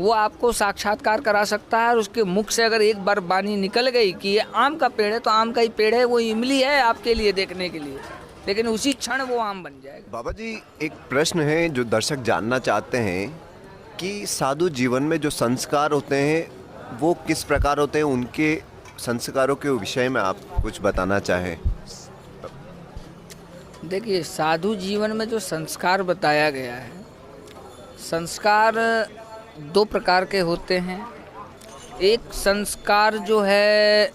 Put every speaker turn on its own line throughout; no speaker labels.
वो आपको साक्षात्कार करा सकता है। और उसके मुख से अगर एक बार वाणी निकल गई कि ये आम का पेड़ है तो आम का ही पेड़ है, वो इमली है आपके लिए देखने के लिए, लेकिन उसी क्षण वो आम बन जाएगा।
बाबा जी, एक प्रश्न है जो दर्शक जानना चाहते हैं कि साधु जीवन में जो संस्कार होते हैं वो किस प्रकार होते हैं, उनके संस्कारों के विषय में आप कुछ बताना चाहें।
देखिए, साधु जीवन में जो संस्कार बताया गया है, संस्कार दो प्रकार के होते हैं। एक संस्कार जो है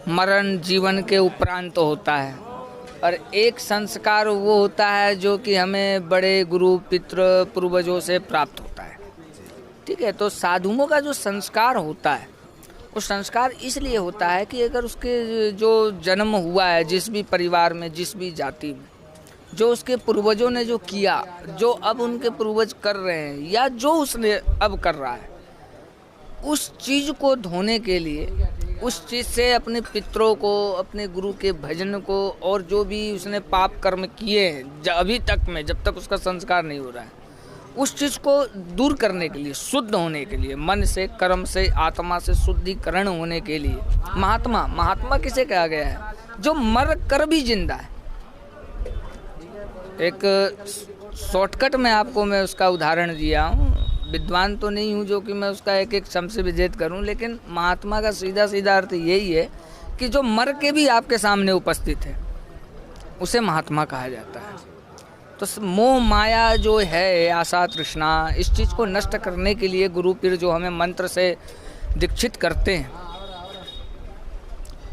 मरण जीवन के उपरांत होता है, और एक संस्कार वो होता है जो कि हमें बड़े गुरु पितृ पूर्वजों से प्राप्त होता है। ठीक है, तो साधुओं का जो संस्कार होता है वो संस्कार इसलिए होता है कि अगर उसके जो जन्म हुआ है जिस भी परिवार में, जिस भी जाति में, जो उसके पूर्वजों ने जो किया, जो अब उनके पूर्वज कर रहे हैं या जो उसने अब कर रहा है, उस चीज़ को धोने के लिए, उस चीज़ से अपने पितरों को, अपने गुरु के भजन को, और जो भी उसने पाप कर्म किए हैं अभी तक में, जब तक उसका संस्कार नहीं हो रहा है, उस चीज़ को दूर करने के लिए, शुद्ध होने के लिए, मन से, कर्म से, आत्मा से शुद्धिकरण होने के लिए महात्मा किसे कहा गया है? जो मर कर भी जिंदा है। एक शॉर्टकट में आपको मैं उसका उदाहरण दिया हूँ, विद्वान तो नहीं हूँ जो कि मैं उसका एक एक शब्द से विभेद करूँ, लेकिन महात्मा का सीधा सीधा अर्थ यही है कि जो मर के भी आपके सामने उपस्थित है उसे महात्मा कहा जाता है। तो मोह माया जो है, आशा तृष्णा, इस चीज़ को नष्ट करने के लिए गुरु पीर जो हमें मंत्र से दीक्षित करते हैं,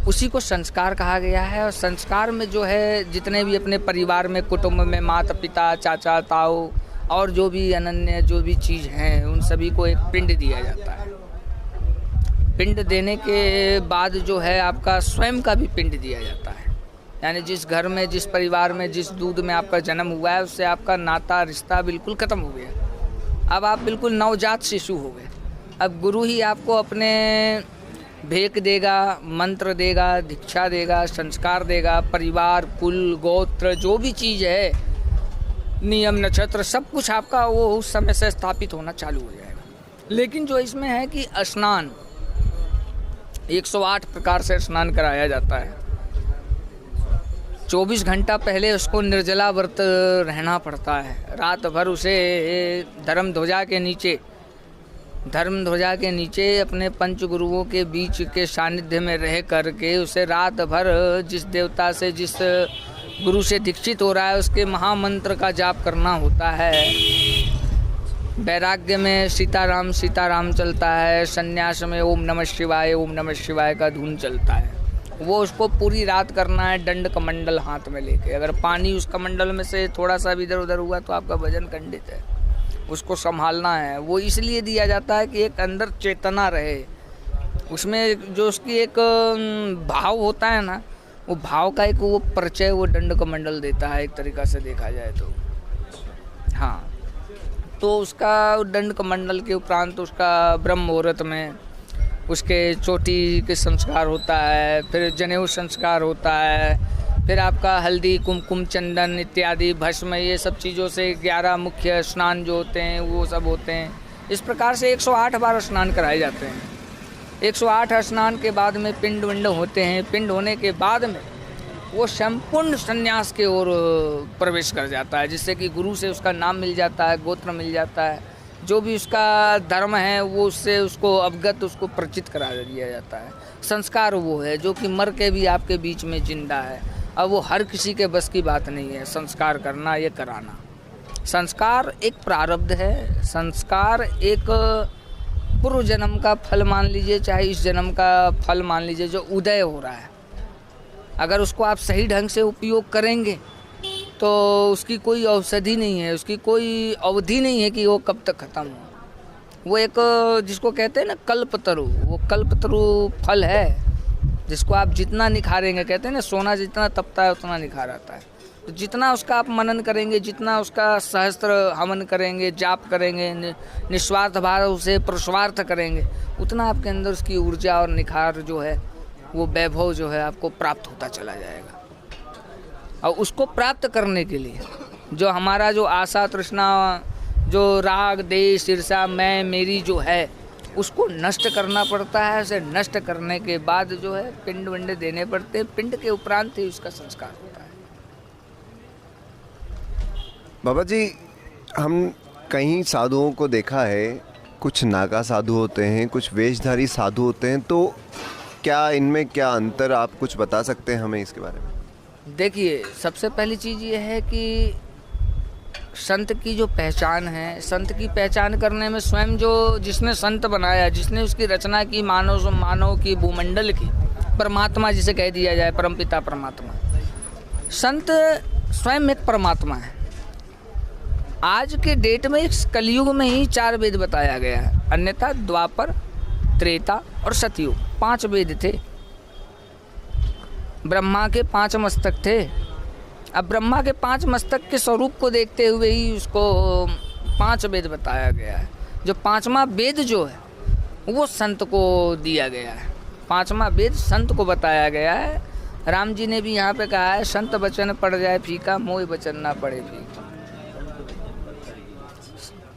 उसी को संस्कार कहा गया है। और संस्कार में जो है जितने भी अपने परिवार में, कुटुंब में, माता पिता, चाचा ताऊ और जो भी अनन्य जो भी चीज़ हैं, उन सभी को एक पिंड दिया जाता है। पिंड देने के बाद जो है आपका स्वयं का भी पिंड दिया जाता है। यानी जिस घर में, जिस परिवार में, जिस दूध में आपका जन्म हुआ है, उससे आपका नाता रिश्ता बिल्कुल ख़त्म हो गया। अब आप बिल्कुल नवजात शिशु हो गए। अब गुरु ही आपको अपने भेक देगा, मंत्र देगा, दीक्षा देगा, संस्कार देगा, परिवार, कुल, गोत्र, जो भी चीज़ है, नियम, नक्षत्र, सब कुछ आपका वो उस समय से स्थापित होना चालू हो जाएगा। लेकिन जो इसमें है कि स्नान 108 प्रकार से स्नान कराया जाता है। 24 घंटा पहले उसको निर्जला व्रत रहना पड़ता है। रात भर उसे धर्म ध्वजा के नीचे अपने पंच गुरुओं के बीच के सानिध्य में रह करके उसे रात भर जिस देवता से, जिस गुरु से दीक्षित हो रहा है, उसके महामंत्र का जाप करना होता है। वैराग्य में सीताराम सीताराम चलता है, संन्यास में ओम नमः शिवाय का धुन चलता है। वो उसको पूरी रात करना है, दंड कमंडल हाथ में लेके। अगर पानी उस कमंडल में से थोड़ा सा भी इधर उधर हुआ तो आपका भजन खंडित है। उसको संभालना है। वो इसलिए दिया जाता है कि एक अंदर चेतना रहे, उसमें जो उसकी एक भाव होता है ना, वो भाव का एक वो परिचय वो दंड कमंडल देता है, एक तरीक़ा से देखा जाए तो। हाँ, तो उसका दंड कमंडल के उपरांत उसका ब्रह्म मुहूर्त में उसके चोटी के संस्कार होता है, फिर जनेऊ संस्कार होता है, फिर आपका हल्दी, कुमकुम, चंदन इत्यादि, भस्म, ये सब चीज़ों से 11 मुख्य स्नान जो होते हैं वो सब होते हैं। इस प्रकार से 108 बार स्नान कराए जाते हैं। 108 स्नान के बाद में पिंड विंड होते हैं। पिंड होने के बाद में वो संपूर्ण संन्यास के ओर प्रवेश कर जाता है, जिससे कि गुरु से उसका नाम मिल जाता है, गोत्र मिल जाता है, जो भी उसका धर्म है वो उससे उसको अवगत, उसको परिचित करा दिया जाता है। संस्कार वो है जो कि मर के भी आपके बीच में जिंदा है। अब वो हर किसी के बस की बात नहीं है संस्कार करना, ये कराना। संस्कार एक प्रारब्ध है, संस्कार एक पूर्व जन्म का फल मान लीजिए, चाहे इस जन्म का फल मान लीजिए, जो उदय हो रहा है। अगर उसको आप सही ढंग से उपयोग करेंगे तो उसकी कोई औषधि नहीं है, उसकी कोई अवधि नहीं है कि वो कब तक ख़त्म हो। वो एक जिसको कहते हैं ना कल्पतरु, वो कल्पतरु फल है जिसको आप जितना निखारेंगे, कहते हैं ना सोना जितना तपता है उतना निखार आता है। तो जितना उसका आप मनन करेंगे, जितना उसका सहस्त्र हवन करेंगे, जाप करेंगे, निस्वार्थ भाव से प्रस्वार्थ करेंगे, उतना आपके अंदर उसकी ऊर्जा और निखार जो है, वो वैभव जो है आपको प्राप्त होता चला जाएगा। और उसको प्राप्त करने के लिए जो हमारा जो आशा तृष्णा जो राग देश ईर्षा मैं मेरी जो है उसको नष्ट करना पड़ता है। उसे नष्ट करने के बाद जो है पिंड विंड देने पड़ते हैं। पिंड के उपरांत ही उसका संस्कार होता है।
बाबा जी, हम कई साधुओं को देखा है, कुछ नागा साधु होते हैं, कुछ वेशधारी साधु होते हैं, तो क्या इनमें क्या अंतर, आप कुछ बता सकते हैं हमें इसके बारे में?
देखिए, सबसे पहली चीज़ ये है कि संत की जो पहचान है, संत की पहचान करने में स्वयं जो जिसने संत बनाया, जिसने उसकी रचना की, मानव की, भूमंडल की, परमात्मा जिसे कह दिया जाए, परमपिता परमात्मा, संत स्वयं एक परमात्मा है। आज के डेट में इस कलयुग में ही 4 वेद बताया गया है, अन्यथा द्वापर, त्रेता और सतयुग 5 वेद थे। ब्रह्मा के 5 मस्तक थे। अब ब्रह्मा के 5 मस्तक के स्वरूप को देखते हुए ही उसको 5 वेद बताया गया है। जो 5वां वेद जो है वो संत को दिया गया है। 5वां वेद संत को बताया गया है। राम जी ने भी यहाँ पे कहा है, संत वचन पड़ जाए फीका, मोह वचन ना पड़े फीका।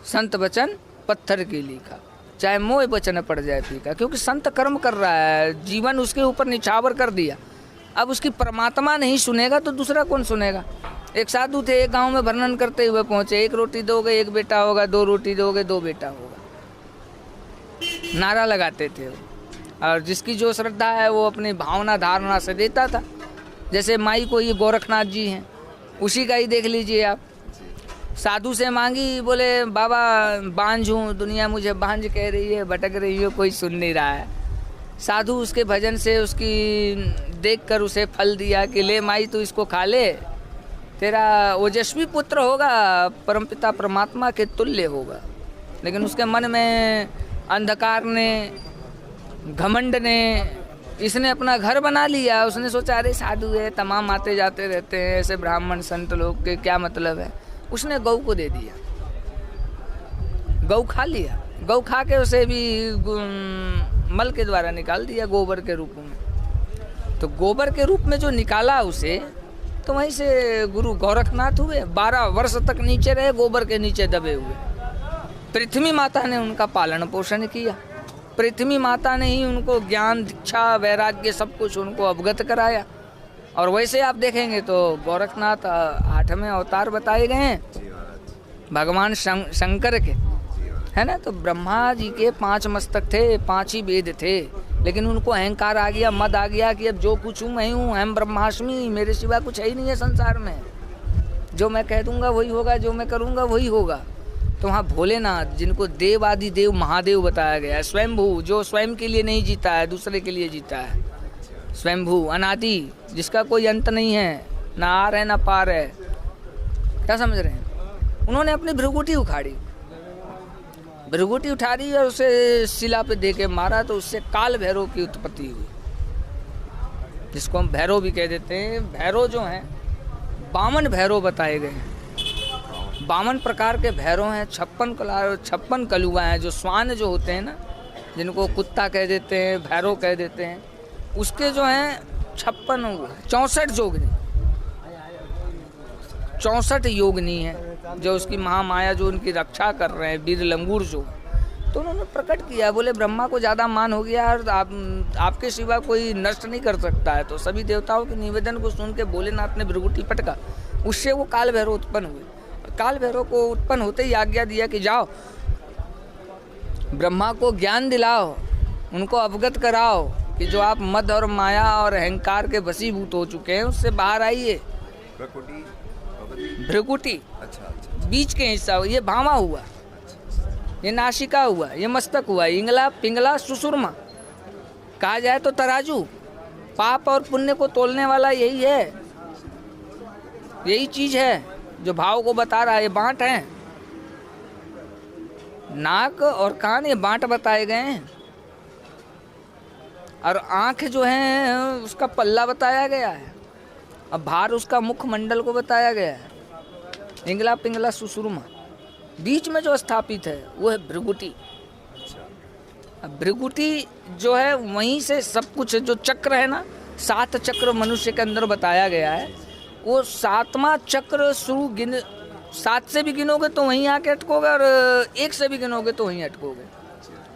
संत वचन पत्थर की लिखा, चाहे मोह वचन पड़ जाए फीका। क्योंकि संत कर्म कर रहा है, जीवन उसके ऊपर निछावर कर दिया। अब उसकी परमात्मा नहीं सुनेगा तो दूसरा कौन सुनेगा। एक साधु थे, एक गांव में वर्णन करते हुए पहुंचे, 1 रोटी दोगे 1 बेटा होगा, 2 रोटी दोगे 2 बेटा होगा, नारा लगाते थे वो। और जिसकी जो श्रद्धा है वो अपनी भावना धारणा से देता था। जैसे माई को ये गोरखनाथ जी हैं, उसी का ही देख लीजिए आप। साधु से मांगी, बोले बाबा बांझ हूँ, दुनिया मुझे बांझ कह रही है, भटक रही है, कोई सुन नहीं रहा है। साधु उसके भजन से उसकी देखकर उसे फल दिया कि ले माई तू इसको खा ले, तेरा ओजस्वी पुत्र होगा, परमपिता परमात्मा के तुल्य होगा। लेकिन उसके मन में अंधकार ने, घमंड ने, इसने अपना घर बना लिया। उसने सोचा अरे साधु है, तमाम आते जाते रहते हैं, ऐसे ब्राह्मण संत लोग के क्या मतलब है। उसने गौ को दे दिया, गौ खा लिया। गौ खा के उसे भी मल के द्वारा निकाल दिया गोबर के रूप में। तो गोबर के रूप में जो निकाला उसे, तो वहीं से गुरु गोरखनाथ हुए। 12 वर्ष तक नीचे रहे, गोबर के नीचे दबे हुए। पृथ्वी माता ने उनका पालन पोषण किया। पृथ्वी माता ने ही उनको ज्ञान, दीक्षा, वैराग्य सब कुछ उनको अवगत कराया। और वैसे आप देखेंगे तो गोरखनाथ 8वें अवतार बताए गए हैं भगवान शंकर के, है ना। तो ब्रह्मा जी के 5 मस्तक थे, 5 ही वेद थे। लेकिन उनको अहंकार आ गया, मद आ गया कि अब जो कुछ हूँ मैं हूँ, हम ब्रह्मास्मि, मेरे सिवा कुछ है ही नहीं है संसार में। जो मैं कह दूंगा वही होगा, जो मैं करूँगा वही होगा। तो वहाँ भोलेनाथ, जिनको देव आदि देव महादेव बताया गया है, स्वयंभू, जो स्वयं के लिए नहीं जीता है, दूसरे के लिए जीता है, स्वयंभू, अनादि, जिसका कोई अंत नहीं है, ना आर है ना पार है। क्या समझ रहे हैं। उन्होंने अपनी भृगुटी उखाड़ी, भृगुटी उठारी और उसे शिला पे दे के मारा, तो उससे काल भैरव की उत्पत्ति हुई, जिसको हम भैरव भी कह देते हैं। भैरव जो हैं 52 भैरव बताए गए हैं। 52 प्रकार के भैरव हैं। 56 कलुआ हैं। जो श्वान जो होते हैं ना, जिनको कुत्ता कह देते हैं, भैरव कह देते हैं, उसके जो हैं 64 योगिनी, 64 योगिनी है जो उसकी महामाया जो उनकी रक्षा कर रहे हैं, वीर लंगूर जो। तो उन्होंने प्रकट किया, बोले ब्रह्मा को ज़्यादा मान हो गया और आपके सिवा कोई नष्ट नहीं कर सकता है। तो सभी देवताओं के निवेदन को सुन के भोलेनाथ ने भृगुटी पटका, उससे वो काल भैरव उत्पन्न हुए। काल भैरव को उत्पन्न होते ही आज्ञा दिया कि जाओ ब्रह्मा को ज्ञान दिलाओ, उनको अवगत कराओ कि जो आप मद और माया और अहंकार के वशीभूत हो चुके हैं उससे बाहर आइए। भृगुटी अच्छा। बीच के हिस्सा, ये भामा हुआ, ये नासिका हुआ, ये मस्तक हुआ, इंगला पिंगला सुसुरमा, कहा जाए तो तराजू, पाप और पुण्य को तोलने वाला यही है, यही चीज है जो भाव को बता रहा है। ये बांट है, नाक और कान, ये बांट बताए गए हैं। और आँख जो है उसका पल्ला बताया गया है। अब भार उसका मुखमंडल को बताया गया है, इंगला पिंगला सुसुरमा। बीच में जो स्थापित है वो है भृगुटी। अब भृगुटी जो है वहीं से सब कुछ, जो चक्र है ना, 7 चक्र मनुष्य के अंदर बताया गया है। वो 7वां चक्र शुरू 7 से भी गिनोगे तो वहीं आके अटकोगे, और 1 से भी गिनोगे तो वहीं अटकोगे।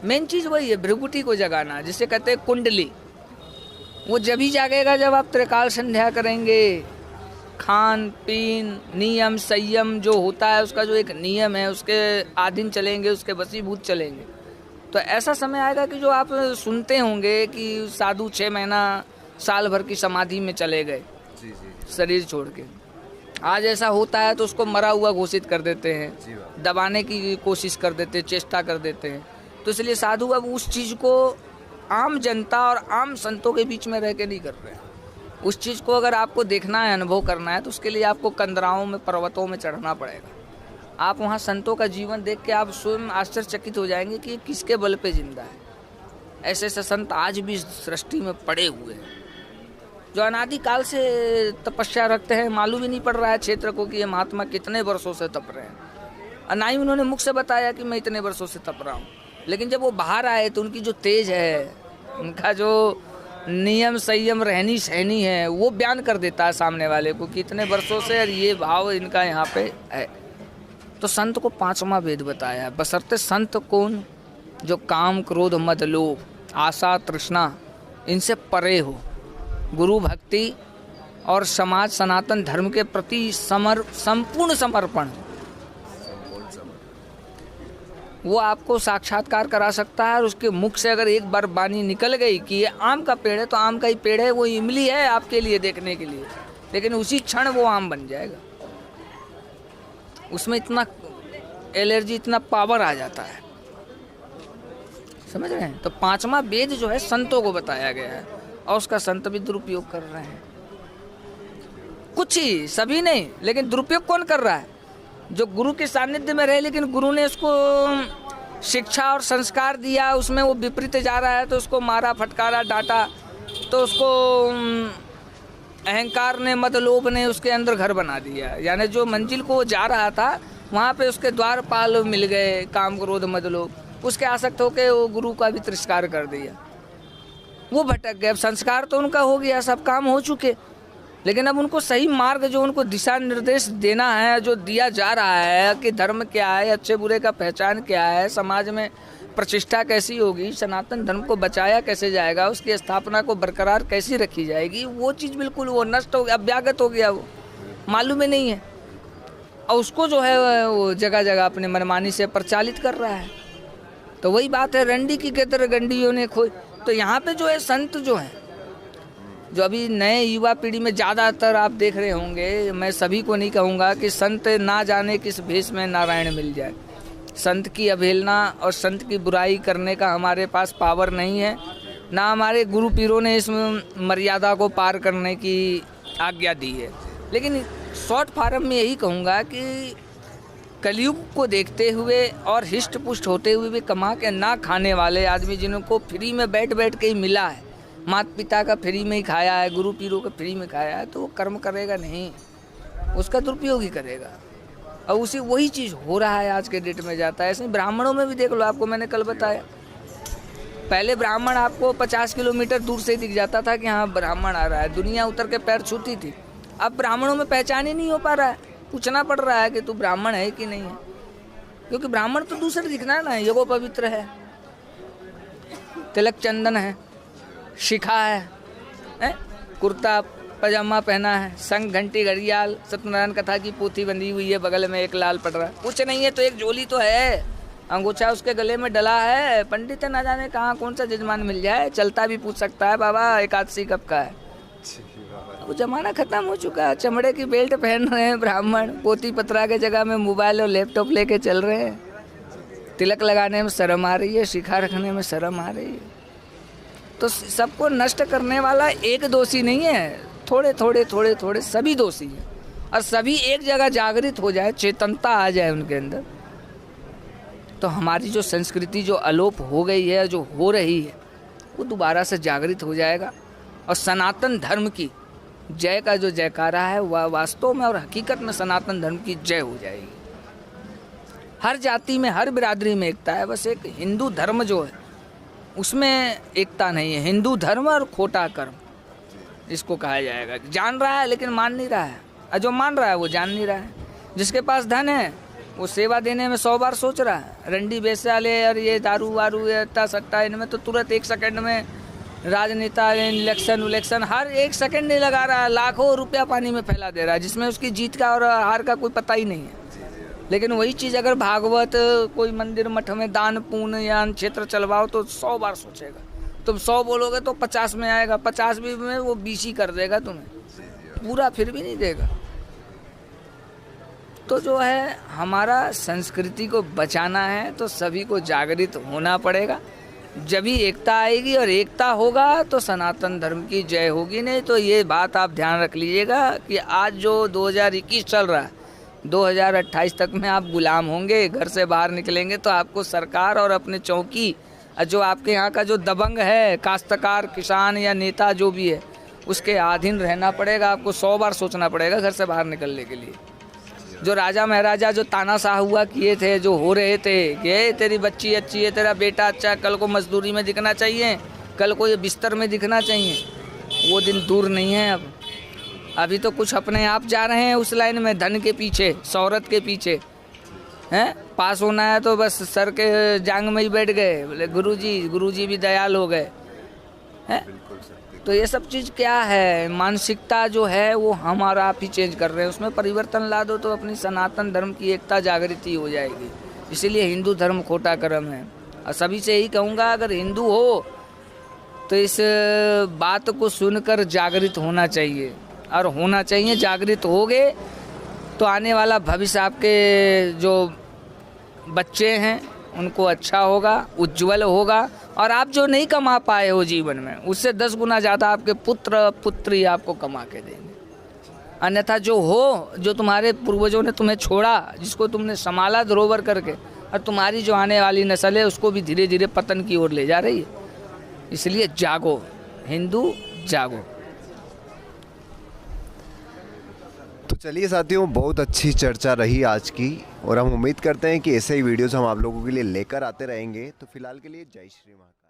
मेन चीज़ वही है, भृगुटी को जगाना, जिसे कहते हैं कुंडली। वो जब ही जागेगा जब आप त्रिकाल संध्या करेंगे। खान पीन, नियम संयम जो होता है, उसका जो एक नियम है, उसके अधीन चलेंगे, उसके वशीभूत चलेंगे। तो ऐसा समय आएगा कि जो आप सुनते होंगे कि साधु 6 महीना साल भर की समाधि में चले गए शरीर छोड़ के। आज ऐसा होता है तो उसको मरा हुआ घोषित कर देते हैं, दबाने की कोशिश कर देते हैं, चेष्टा कर देते हैं। तो इसलिए साधु अब उस चीज़ को आम जनता और आम संतों के बीच में रह के नहीं कर रहे हैं। उस चीज़ को अगर आपको देखना है, अनुभव करना है, तो उसके लिए आपको कंदराओं में, पर्वतों में चढ़ना पड़ेगा। आप वहाँ संतों का जीवन देख के आप स्वयं आश्चर्यचकित हो जाएंगे कि किसके बल पे जिंदा है। ऐसे ऐसे संत आज भी सृष्टि में पड़े हुए हैं जो अनादिकाल से तपस्या रखते हैं। मालूम ही नहीं पड़ रहा है क्षेत्र को कि ये महात्मा कितने वर्षों से तप रहे हैं, और ना ही उन्होंने मुख से बताया कि मैं इतने वर्षों से तप रहा हूँ। लेकिन जब वो बाहर आए तो उनकी जो तेज है, उनका जो नियम संयम रहनी सहनी है, वो बयान कर देता है सामने वाले को कि इतने वर्षों से ये भाव इनका यहाँ पे है। तो संत को 5वां वेद बताया है, बशर्ते संत कौन, जो काम क्रोध मद लोभ आशा तृष्णा इनसे परे हो, गुरु भक्ति और समाज सनातन धर्म के प्रति संपूर्ण समर्पण, वो आपको साक्षात्कार करा सकता है। और उसके मुख से अगर एक बार वाणी निकल गई कि ये आम का पेड़ है, तो आम का ही पेड़ है, वो इमली है आपके लिए देखने के लिए, लेकिन उसी क्षण वो आम बन जाएगा। उसमें इतना एलर्जी, इतना पावर आ जाता है, समझ रहे हैं। तो 5वां वेद जो है संतों को बताया गया है, और उसका संत भी दुरुपयोग कर रहे हैं। कुछ ही, सभी नहीं, लेकिन दुरुपयोग कौन कर रहा है? जो गुरु के सानिध्य में रहे, लेकिन गुरु ने उसको शिक्षा और संस्कार दिया, उसमें वो विपरीत जा रहा है तो उसको मारा, फटकारा, डांटा, तो उसको अहंकार ने, मद लोभ ने उसके अंदर घर बना दिया। यानी जो मंजिल को जा रहा था वहाँ पे उसके द्वारपाल मिल गए, काम क्रोध मद लोभ, उसके आसक्त होकर वो गुरु का भी तिरस्कार कर दिया, वो भटक गए। अब संस्कार तो उनका हो गया, सब काम हो चुके, लेकिन अब उनको सही मार्ग, जो उनको दिशा निर्देश देना है, जो दिया जा रहा है कि धर्म क्या है, अच्छे बुरे का पहचान क्या है, समाज में प्रतिष्ठा कैसी होगी, सनातन धर्म को बचाया कैसे जाएगा, उसकी स्थापना को बरकरार कैसी रखी जाएगी, वो चीज़ बिल्कुल वो नष्ट हो गया, अव्यागत हो गया, वो मालूम ही नहीं है। और उसको जो है वो जगह जगह अपने मनमानी से प्रचालित कर रहा है। तो वही बात है, रंडी की के तरह गंडियों ने खोई। तो यहाँ पे जो है संत जो है, जो अभी नए युवा पीढ़ी में ज़्यादातर आप देख रहे होंगे, मैं सभी को नहीं कहूँगा कि संत ना जाने किस भेष में नारायण मिल जाए। संत की अवहेलना और संत की बुराई करने का हमारे पास पावर नहीं है, ना हमारे गुरु पीरों ने इस मर्यादा को पार करने की आज्ञा दी है। लेकिन शॉर्ट फॉर्म में यही कहूँगा कि कलयुग को देखते हुए और हिष्ट पुष्ट होते हुए भी कमा के ना खाने वाले आदमी, जिनको फ्री में बैठ बैठ के ही मिला है, माता पिता का फ्री में ही खाया है, गुरु पीरों का फ्री में खाया है, तो वो कर्म करेगा नहीं, उसका दुरुपयोग ही करेगा। और उसी वही चीज़ हो रहा है आज के डेट में जाता है। ऐसे ब्राह्मणों में भी देख लो, आपको मैंने कल बताया, पहले ब्राह्मण आपको 50 किलोमीटर दूर से दिख जाता था कि हाँ ब्राह्मण आ रहा है, दुनिया उतर के पैर छूती थी। अब ब्राह्मणों में पहचान ही नहीं हो पा रहा है, पूछना पड़ रहा है कि तू ब्राह्मण है कि नहीं है, क्योंकि ब्राह्मण तो दूसरे दिखना है ना, ये पवित्र है, तिलक चंदन है, शिखा है, कुर्ता पजामा पहना है, संग घंटी घड़ियाल, सत्यनारायण कथा की पोथी बंधी हुई है, बगल में एक लाल पड़ रहा है, कुछ नहीं है तो एक झोली तो है, अंगूछा उसके गले में डला है। पंडित है, ना जाने कहाँ कौन सा जजमान मिल जाए, चलता भी पूछ सकता है बाबा एकादशी कब का है। वो जमाना खत्म हो चुका है, चमड़े की बेल्ट पहन रहे हैं ब्राह्मण, पोथी पत्रा के जगह में मोबाइल और लैपटॉप लेके चल रहे हैं, तिलक लगाने में शर्म आ रही है, शिखा रखने में शर्म आ रही है। तो सबको नष्ट करने वाला एक दोषी नहीं है, थोड़े थोड़े थोड़े थोड़े सभी दोषी हैं, और सभी एक जगह जागृत हो जाए, चेतनता आ जाए उनके अंदर, तो हमारी जो संस्कृति जो अलोप हो गई है, जो हो रही है, वो दोबारा से जागृत हो जाएगा। और सनातन धर्म की जय का जो जयकारा है वह वास्तव में और हकीकत में सनातन धर्म की जय हो जाएगी। हर जाति में, हर बिरादरी में एकता है, बस एक हिंदू धर्म जो है उसमें एकता नहीं है। हिंदू धर्म और खोटा कर्म इसको कहा जाएगा। जान रहा है लेकिन मान नहीं रहा है, और जो मान रहा है वो जान नहीं रहा है। जिसके पास धन है वो सेवा देने में 100 बार सोच रहा है। रंडी बेचे वाले और ये दारू वारू इतना सट्टा, इनमें तो तुरंत 1 सेकंड में राजनेता इलेक्शन हर 1 सेकंड नहीं लगा रहा है, लाखों रुपया पानी में फैला दे रहा है, जिसमें उसकी जीत का और हार का कोई पता ही नहीं है। लेकिन वही चीज़ अगर भागवत कोई मंदिर मठ में दान पुण्य या क्षेत्र चलवाओ तो 100 बार सोचेगा। तुम 100 बोलोगे तो 50 में आएगा, 50 भी में वो 20 ही कर देगा तुम्हें, पूरा फिर भी नहीं देगा। तो जो है हमारा संस्कृति को बचाना है तो सभी को जागृत होना पड़ेगा। जब ही एकता आएगी और एकता होगा तो सनातन धर्म की जय होगी। नहीं तो ये बात आप ध्यान रख लीजिएगा कि आज जो 2021 चल रहा है, 2028 तक में आप गुलाम होंगे। घर से बाहर निकलेंगे तो आपको सरकार और अपने चौकी, जो आपके यहाँ का जो दबंग है, काश्तकार किसान या नेता जो भी है, उसके अधीन रहना पड़ेगा। आपको 100 बार सोचना पड़ेगा घर से बाहर निकलने के लिए। जो राजा महाराजा जो तानाशाह हुआ किए थे, जो हो रहे थे कि तेरी बच्ची अच्छी है, तेरा बेटा अच्छा है, कल को मजदूरी में दिखना चाहिए, कल को ये बिस्तर में दिखना चाहिए, वो दिन दूर नहीं है। अब अभी तो कुछ अपने आप जा रहे हैं उस लाइन में, धन के पीछे, शौहरत के पीछे हैं। पास होना है तो बस सर के जांग में ही बैठ गए, बोले गुरुजी भी दयाल हो गए हैं। तो ये सब चीज़ क्या है, मानसिकता जो है वो हमारा आप ही चेंज कर रहे हैं। उसमें परिवर्तन ला दो तो अपनी सनातन धर्म की एकता जागृति हो जाएगी। इसीलिए हिंदू धर्म खोटा कर्म है। और सभी से यही कहूँगा, अगर हिंदू हो तो इस बात को सुनकर जागृत होना चाहिए और होना चाहिए। जागृत होगे तो आने वाला भविष्य आपके जो बच्चे हैं उनको अच्छा होगा, उज्जवल होगा। और आप जो नहीं कमा पाए हो जीवन में, उससे 10 गुना ज़्यादा आपके पुत्र पुत्री आपको कमा के देंगे। अन्यथा जो हो, जो तुम्हारे पूर्वजों ने तुम्हें छोड़ा, जिसको तुमने संभाला धरोहर करके, और तुम्हारी जो आने वाली नस्ल है उसको भी धीरे धीरे पतन की ओर ले जा रही है। इसलिए जागो, हिंदू जागो।
तो चलिए साथियों, बहुत अच्छी चर्चा रही आज की, और हम उम्मीद करते हैं कि ऐसे ही वीडियोस हम आप लोगों के लिए लेकर आते रहेंगे। तो फिलहाल के लिए जय श्री महाकाल।